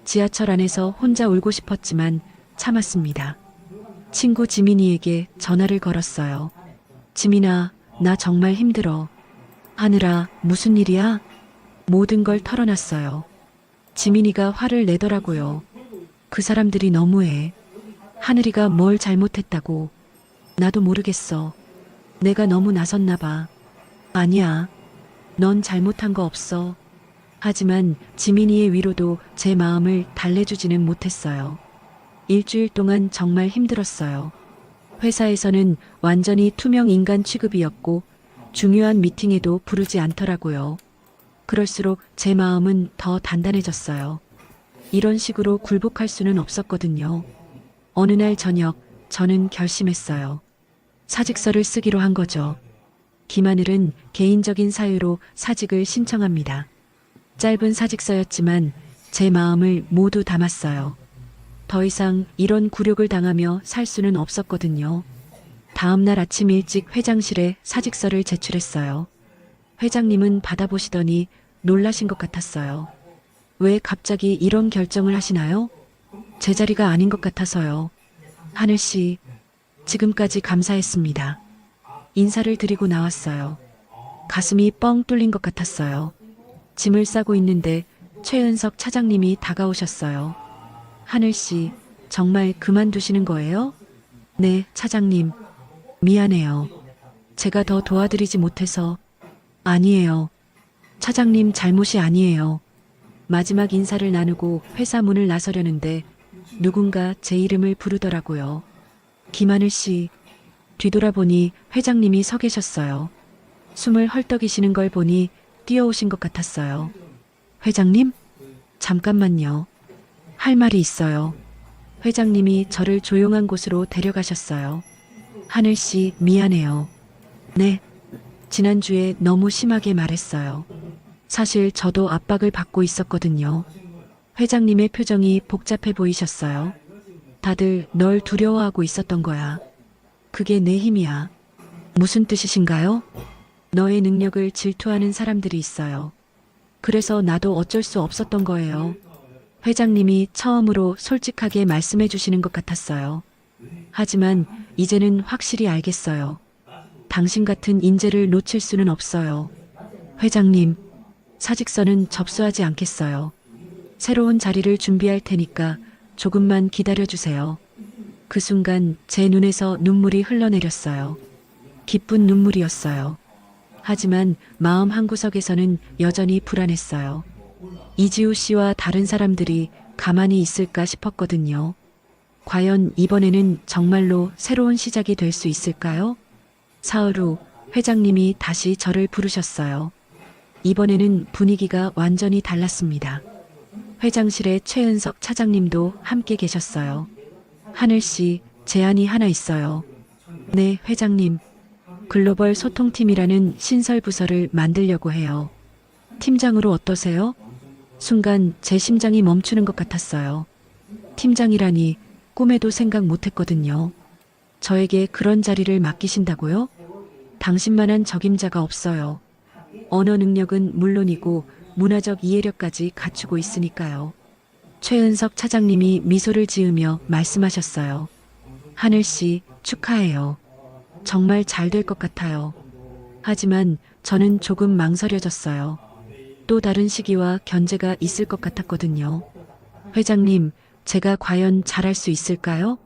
지하철 안에서 혼자 울고 싶었지만 참았습니다. 친구 지민이에게 전화를 걸었어요. 지민아, 나 정말 힘들어. 하늘아, 무슨 일이야? 모든 걸 털어놨어요. 지민이가 화를 내더라고요. 그 사람들이 너무해. 하늘이가 뭘 잘못했다고. 나도 모르겠어. 내가 너무 나섰나 봐. 아니야. 넌 잘못한 거 없어. 하지만 지민이의 위로도 제 마음을 달래주지는 못했어요. 일주일 동안 정말 힘들었어요. 회사에서는 완전히 투명 인간 취급이었고 중요한 미팅에도 부르지 않더라고요. 그럴수록 제 마음은 더 단단해졌어요. 이런 식으로 굴복할 수는 없었거든요. 어느 날 저녁 저는 결심했어요. 사직서를 쓰기로 한 거죠. 김하늘은 개인적인 사유로 사직을 신청합니다. 짧은 사직서였지만 제 마음을 모두 담았어요. 더 이상 이런 굴욕을 당하며 살 수는 없었거든요. 다음 날 아침 일찍 회장실에 사직서를 제출했어요. 회장님은 받아보시더니 놀라신 것 같았어요. 왜 갑자기 이런 결정을 하시나요? 제 자리가 아닌 것 같아서요. 하늘 씨, 지금까지 감사했습니다. 인사를 드리고 나왔어요. 가슴이 뻥 뚫린 것 같았어요. 짐을 싸고 있는데 최은석 차장님이 다가오셨어요. 하늘 씨, 정말 그만두시는 거예요? 네, 차장님. 미안해요. 제가 더 도와드리지 못해서. 아니에요. 차장님 잘못이 아니에요. 마지막 인사를 나누고 회사 문을 나서려는데 누군가 제 이름을 부르더라고요. 김하늘 씨. 뒤돌아보니 회장님이 서 계셨어요. 숨을 헐떡이시는 걸 보니 뛰어오신 것 같았어요. 회장님? 잠깐만요. 할 말이 있어요. 회장님이 저를 조용한 곳으로 데려가셨어요. 하늘 씨, 미안해요. 네. 지난주에 너무 심하게 말했어요. 사실 저도 압박을 받고 있었거든요. 회장님의 표정이 복잡해 보이셨어요. 다들 널 두려워하고 있었던 거야. 그게 내 힘이야. 무슨 뜻이신가요? 너의 능력을 질투하는 사람들이 있어요. 그래서 나도 어쩔 수 없었던 거예요. 회장님이 처음으로 솔직하게 말씀해 주시는 것 같았어요. 하지만 이제는 확실히 알겠어요. 당신 같은 인재를 놓칠 수는 없어요. 회장님, 사직서는 접수하지 않겠어요. 새로운 자리를 준비할 테니까 조금만 기다려 주세요. 그 순간 제 눈에서 눈물이 흘러내렸어요. 기쁜 눈물이었어요. 하지만 마음 한구석에서는 여전히 불안했어요. 이지우 씨와 다른 사람들이 가만히 있을까 싶었거든요. 과연 이번에는 정말로 새로운 시작이 될 수 있을까요? 사흘 후 회장님이 다시 저를 부르셨어요. 이번에는 분위기가 완전히 달랐습니다. 회장실에 최은석 차장님도 함께 계셨어요. 하늘 씨, 제안이 하나 있어요. 네, 회장님. 글로벌 소통팀이라는 신설 부서를 만들려고 해요. 팀장으로 어떠세요? 순간 제 심장이 멈추는 것 같았어요. 팀장이라니 꿈에도 생각 못했거든요. 저에게 그런 자리를 맡기신다고요? 당신만한 적임자가 없어요. 언어 능력은 물론이고 문화적 이해력까지 갖추고 있으니까요. 최은석 차장님이 미소를 지으며 말씀하셨어요. 하늘 씨, 축하해요. 정말 잘 될 것 같아요. 하지만 저는 조금 망설여졌어요. 또 다른 시기와 견제가 있을 것 같았거든요. 회장님, 제가 과연 잘할 수 있을까요?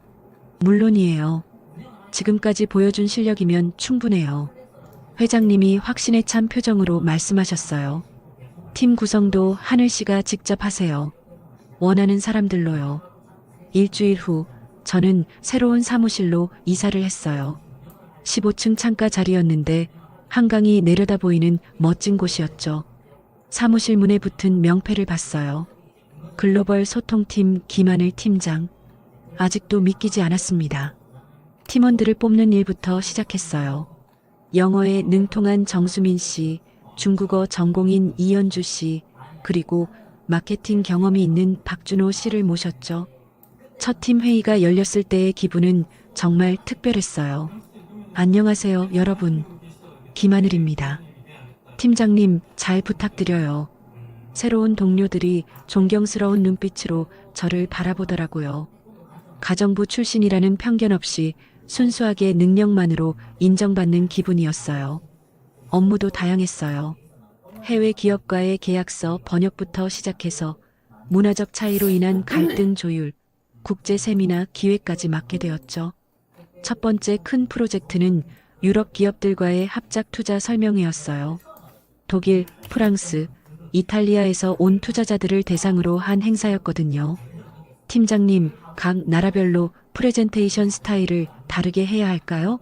물론이에요. 지금까지 보여준 실력이면 충분해요. 회장님이 확신에 찬 표정으로 말씀하셨어요. 팀 구성도 하늘 씨가 직접 하세요. 원하는 사람들로요. 일주일 후 저는 새로운 사무실로 이사를 했어요. 15층 창가 자리였는데 한강이 내려다 보이는 멋진 곳이었죠. 사무실 문에 붙은 명패를 봤어요. 글로벌 소통팀 김하늘 팀장. 아직도 믿기지 않았습니다. 팀원들을 뽑는 일부터 시작했어요. 영어에 능통한 정수민 씨, 중국어 전공인 이연주 씨, 그리고 마케팅 경험이 있는 박준호 씨를 모셨죠. 첫 팀 회의가 열렸을 때의 기분은 정말 특별했어요. 안녕하세요, 여러분. 김하늘입니다. 팀장님, 잘 부탁드려요. 새로운 동료들이 존경스러운 눈빛으로 저를 바라보더라고요. 가정부 출신이라는 편견 없이 순수하게 능력만으로 인정받는 기분이었어요. 업무도 다양했어요. 해외 기업과의 계약서 번역부터 시작해서 문화적 차이로 인한 갈등 조율, 국제 세미나 기획까지 맡게 되었죠. 첫 번째 큰 프로젝트는 유럽 기업들과의 합작 투자 설명회였어요. 독일, 프랑스, 이탈리아에서 온 투자자들을 대상으로 한 행사였거든요. 팀장님, 각 나라별로 프레젠테이션 스타일을 다르게 해야 할까요?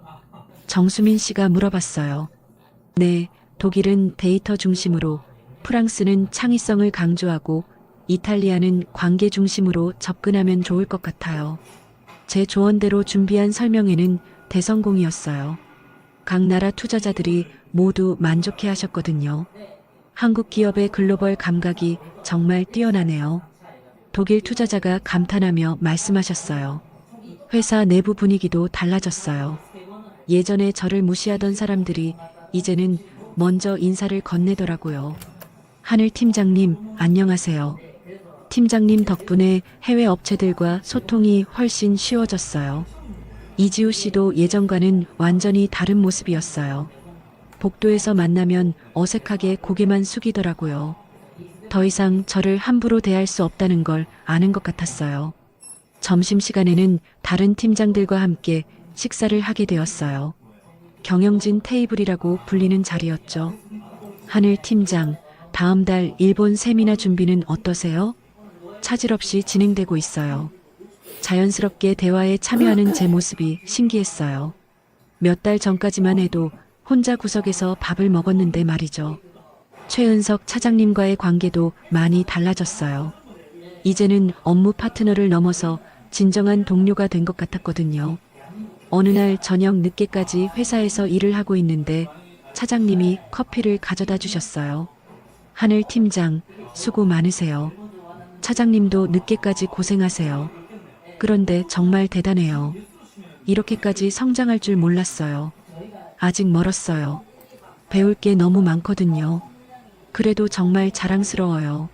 정수민 씨가 물어봤어요. 네, 독일은 데이터 중심으로, 프랑스는 창의성을 강조하고, 이탈리아는 관계 중심으로 접근하면 좋을 것 같아요. 제 조언대로 준비한 설명회는 대성공이었어요. 각 나라 투자자들이 모두 만족해 하셨거든요. 한국 기업의 글로벌 감각이 정말 뛰어나네요. 독일 투자자가 감탄하며 말씀하셨어요. 회사 내부 분위기도 달라졌어요. 예전에 저를 무시하던 사람들이 이제는 먼저 인사를 건네더라고요. 하늘 팀장님, 안녕하세요. 팀장님 덕분에 해외 업체들과 소통이 훨씬 쉬워졌어요. 이지우 씨도 예전과는 완전히 다른 모습이었어요. 복도에서 만나면 어색하게 고개만 숙이더라고요. 더 이상 저를 함부로 대할 수 없다는 걸 아는 것 같았어요. 점심시간에는 다른 팀장들과 함께 식사를 하게 되었어요. 경영진 테이블이라고 불리는 자리였죠. 하늘 팀장, 다음 달 일본 세미나 준비는 어떠세요? 차질 없이 진행되고 있어요. 자연스럽게 대화에 참여하는 제 모습이 신기했어요. 몇 달 전까지만 해도 혼자 구석에서 밥을 먹었는데 말이죠. 최은석 차장님과의 관계도 많이 달라졌어요. 이제는 업무 파트너를 넘어서 진정한 동료가 된 것 같았거든요. 어느 날 저녁 늦게까지 회사에서 일을 하고 있는데 차장님이 커피를 가져다 주셨어요. 하늘 팀장, 수고 많으세요. 차장님도 늦게까지 고생하세요. 그런데 정말 대단해요. 이렇게까지 성장할 줄 몰랐어요. 아직 멀었어요. 배울 게 너무 많거든요. 그래도 정말 자랑스러워요.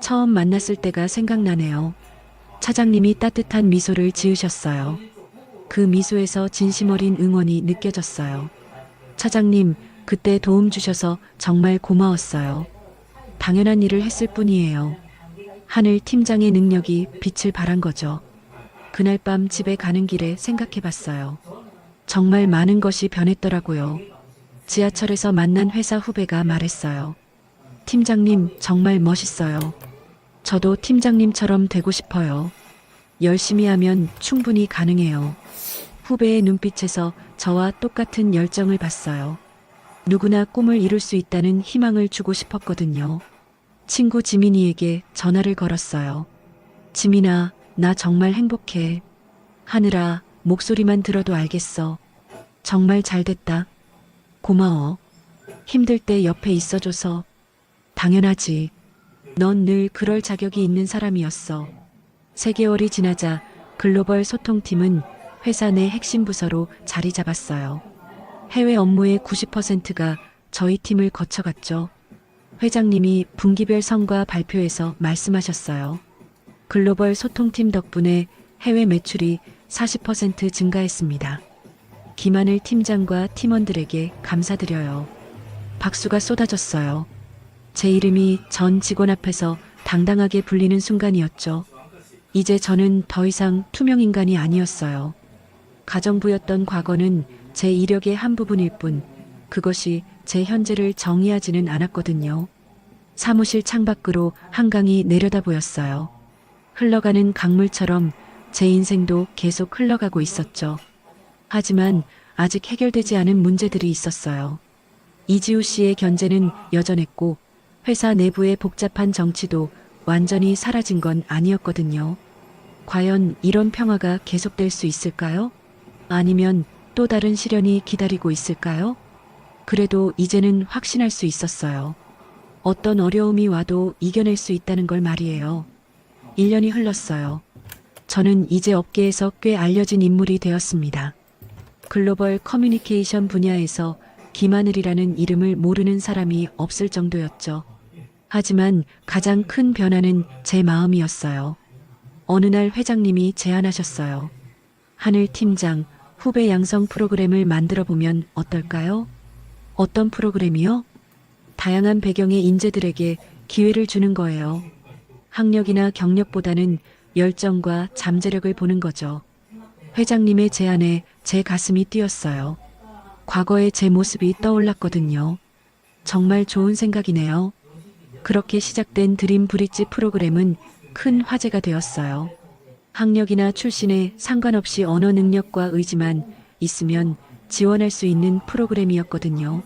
처음 만났을 때가 생각나네요. 차장님이 따뜻한 미소를 지으셨어요. 그 미소에서 진심 어린 응원이 느껴졌어요. 차장님, 그때 도움 주셔서 정말 고마웠어요. 당연한 일을 했을 뿐이에요. 하늘 팀장의 능력이 빛을 발한 거죠. 그날 밤 집에 가는 길에 생각해 봤어요. 정말 많은 것이 변했더라고요. 지하철에서 만난 회사 후배가 말했어요. 팀장님, 정말 멋있어요. 저도 팀장님처럼 되고 싶어요. 열심히 하면 충분히 가능해요. 후배의 눈빛에서 저와 똑같은 열정을 봤어요. 누구나 꿈을 이룰 수 있다는 희망을 주고 싶었거든요. 친구 지민이에게 전화를 걸었어요. 지민아, 나 정말 행복해. 하늘아, 목소리만 들어도 알겠어. 정말 잘 됐다. 고마워. 힘들 때 옆에 있어줘서. 당연하지. 넌 늘 그럴 자격이 있는 사람이었어. 3개월이 지나자 글로벌 소통팀은 회사 내 핵심 부서로 자리 잡았어요. 해외 업무의 90%가 저희 팀을 거쳐갔죠. 회장님이 분기별 성과 발표에서 말씀하셨어요. 글로벌 소통팀 덕분에 해외 매출이 40% 증가했습니다. 김하늘 팀장과 팀원들에게 감사드려요. 박수가 쏟아졌어요. 제 이름이 전 직원 앞에서 당당하게 불리는 순간이었죠. 이제 저는 더 이상 투명 인간이 아니었어요. 가정부였던 과거는 제 이력의 한 부분일 뿐, 그것이 제 현재를 정의하지는 않았거든요. 사무실 창밖으로 한강이 내려다 보였어요. 흘러가는 강물처럼 제 인생도 계속 흘러가고 있었죠. 하지만 아직 해결되지 않은 문제들이 있었어요. 이지우 씨의 견제는 여전했고, 회사 내부의 복잡한 정치도 완전히 사라진 건 아니었거든요. 과연 이런 평화가 계속될 수 있을까요? 아니면 또 다른 시련이 기다리고 있을까요? 그래도 이제는 확신할 수 있었어요. 어떤 어려움이 와도 이겨낼 수 있다는 걸 말이에요. 1년이 흘렀어요. 저는 이제 업계에서 꽤 알려진 인물이 되었습니다. 글로벌 커뮤니케이션 분야에서 김하늘이라는 이름을 모르는 사람이 없을 정도였죠. 하지만 가장 큰 변화는 제 마음이었어요. 어느 날 회장님이 제안하셨어요. 하늘 팀장, 후배 양성 프로그램을 만들어 보면 어떨까요? 어떤 프로그램이요? 다양한 배경의 인재들에게 기회를 주는 거예요. 학력이나 경력보다는 열정과 잠재력을 보는 거죠. 회장님의 제안에 제 가슴이 뛰었어요. 과거의 제 모습이 떠올랐거든요. 정말 좋은 생각이네요. 그렇게 시작된 드림 브릿지 프로그램은 큰 화제가 되었어요. 학력이나 출신에 상관없이 언어 능력과 의지만 있으면 지원할 수 있는 프로그램이었거든요.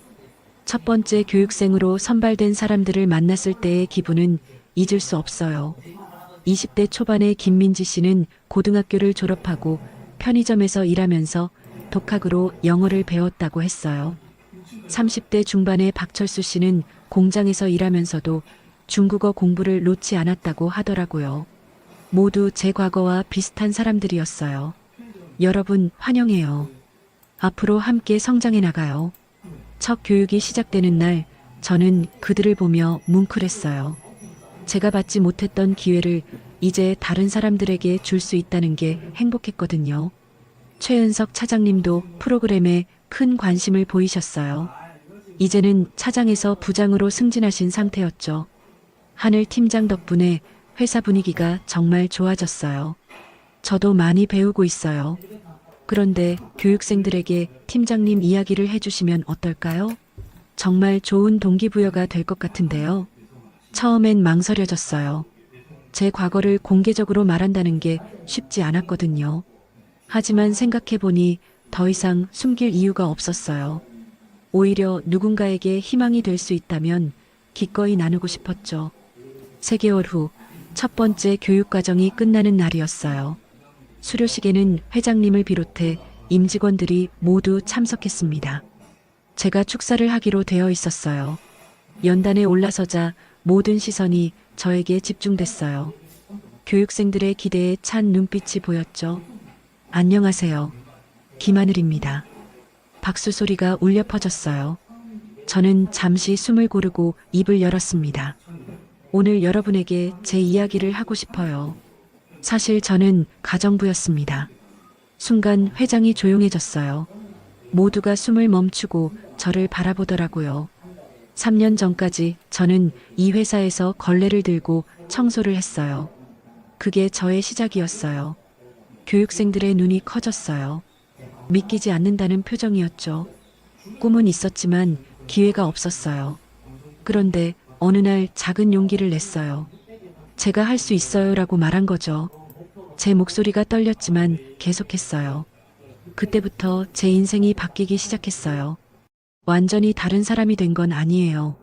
첫 번째 교육생으로 선발된 사람들을 만났을 때의 기분은 잊을 수 없어요. 20대 초반의 김민지 씨는 고등학교를 졸업하고 편의점에서 일하면서 독학으로 영어를 배웠다고 했어요. 30대 중반의 박철수 씨는 공장에서 일하면서도 중국어 공부를 놓지 않았다고 하더라고요. 모두 제 과거와 비슷한 사람들이었어요. 여러분 환영해요. 앞으로 함께 성장해 나가요. 첫 교육이 시작되는 날 저는 그들을 보며 뭉클했어요. 제가 받지 못했던 기회를 이제 다른 사람들에게 줄 수 있다는 게 행복했거든요. 최은석 차장님도 프로그램에 큰 관심을 보이셨어요. 이제는 차장에서 부장으로 승진하신 상태였죠. 하늘 팀장 덕분에 회사 분위기가 정말 좋아졌어요. 저도 많이 배우고 있어요. 그런데 교육생들에게 팀장님 이야기를 해주시면 어떨까요? 정말 좋은 동기부여가 될 것 같은데요. 처음엔 망설여졌어요. 제 과거를 공개적으로 말한다는 게 쉽지 않았거든요. 하지만 생각해보니 더 이상 숨길 이유가 없었어요. 오히려 누군가에게 희망이 될 수 있다면 기꺼이 나누고 싶었죠. 3개월 후 첫 번째 교육과정이 끝나는 날이었어요. 수료식에는 회장님을 비롯해 임직원들이 모두 참석했습니다. 제가 축사를 하기로 되어 있었어요. 연단에 올라서자 모든 시선이 저에게 집중됐어요. 교육생들의 기대에 찬 눈빛이 보였죠. 안녕하세요. 김하늘입니다. 박수 소리가 울려 퍼졌어요. 저는 잠시 숨을 고르고 입을 열었습니다. 오늘 여러분에게 제 이야기를 하고 싶어요. 사실 저는 가정부였습니다. 순간 회장이 조용해졌어요. 모두가 숨을 멈추고 저를 바라보더라고요. 3년 전까지 저는 이 회사에서 걸레를 들고 청소를 했어요. 그게 저의 시작이었어요. 교육생들의 눈이 커졌어요. 믿기지 않는다는 표정이었죠. 꿈은 있었지만 기회가 없었어요. 그런데 어느 날 작은 용기를 냈어요. 제가 할 수 있어요라고 말한 거죠. 제 목소리가 떨렸지만 계속했어요. 그때부터 제 인생이 바뀌기 시작했어요. 완전히 다른 사람이 된 건 아니에요.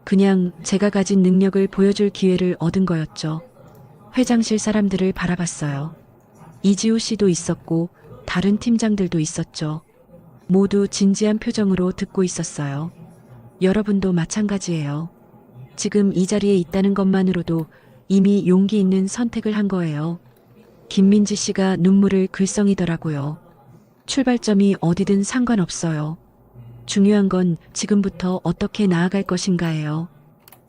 그냥 제가 가진 능력을 보여줄 기회를 얻은 거였죠. 회장실 사람들을 바라봤어요. 이지우 씨도 있었고 다른 팀장들도 있었죠. 모두 진지한 표정으로 듣고 있었어요. 여러분도 마찬가지예요. 지금 이 자리에 있다는 것만으로도 이미 용기 있는 선택을 한 거예요. 김민지 씨가 눈물을 글썽이더라고요. 출발점이 어디든 상관없어요. 중요한 건 지금부터 어떻게 나아갈 것인가예요.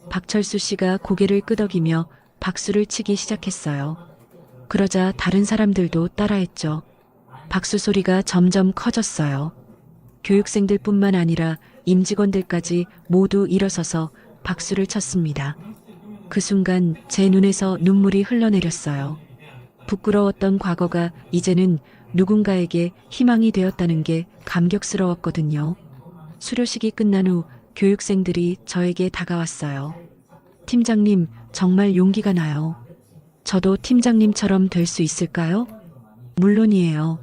박철수 씨가 고개를 끄덕이며 박수를 치기 시작했어요. 그러자 다른 사람들도 따라했죠. 박수 소리가 점점 커졌어요. 교육생들뿐만 아니라 임직원들까지 모두 일어서서 박수를 쳤습니다. 그 순간 제 눈에서 눈물이 흘러내렸어요. 부끄러웠던 과거가 이제는 누군가에게 희망이 되었다는 게 감격스러웠거든요. 수료식이 끝난 후 교육생들이 저에게 다가왔어요. 팀장님, 정말 용기가 나요. 저도 팀장님처럼 될 수 있을까요? 물론이에요.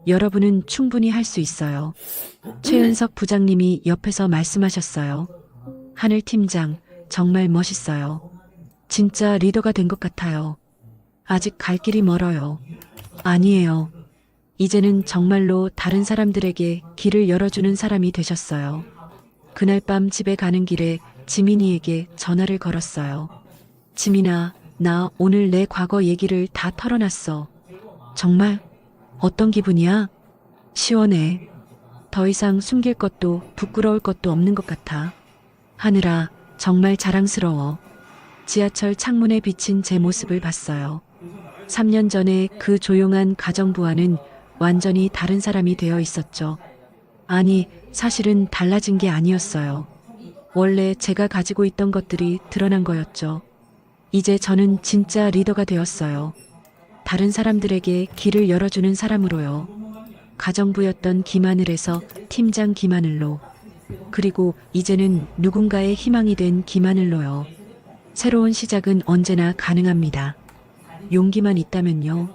여러분은 충분히 할 수 있어요. 최은석 부장님이 옆에서 말씀하셨어요. 하늘 팀장, 정말 멋있어요. 진짜 리더가 된 것 같아요. 아직 갈 길이 멀어요. 아니에요. 이제는 정말로 다른 사람들에게 길을 열어주는 사람이 되셨어요. 그날 밤 집에 가는 길에 지민이에게 전화를 걸었어요. 지민아, 나 오늘 내 과거 얘기를 다 털어놨어. 정말? 어떤 기분이야? 시원해. 더 이상 숨길 것도 부끄러울 것도 없는 것 같아. 하늘아, 정말 자랑스러워. 지하철 창문에 비친 제 모습을 봤어요. 3년 전에 그 조용한 가정부와는 완전히 다른 사람이 되어 있었죠. 아니, 사실은 달라진 게 아니었어요. 원래 제가 가지고 있던 것들이 드러난 거였죠. 이제 저는 진짜 리더가 되었어요. 다른 사람들에게 길을 열어주는 사람으로요. 가정부였던 김하늘에서 팀장 김하늘로, 그리고 이제는 누군가의 희망이 된 김하늘로요. 새로운 시작은 언제나 가능합니다. 용기만 있다면요.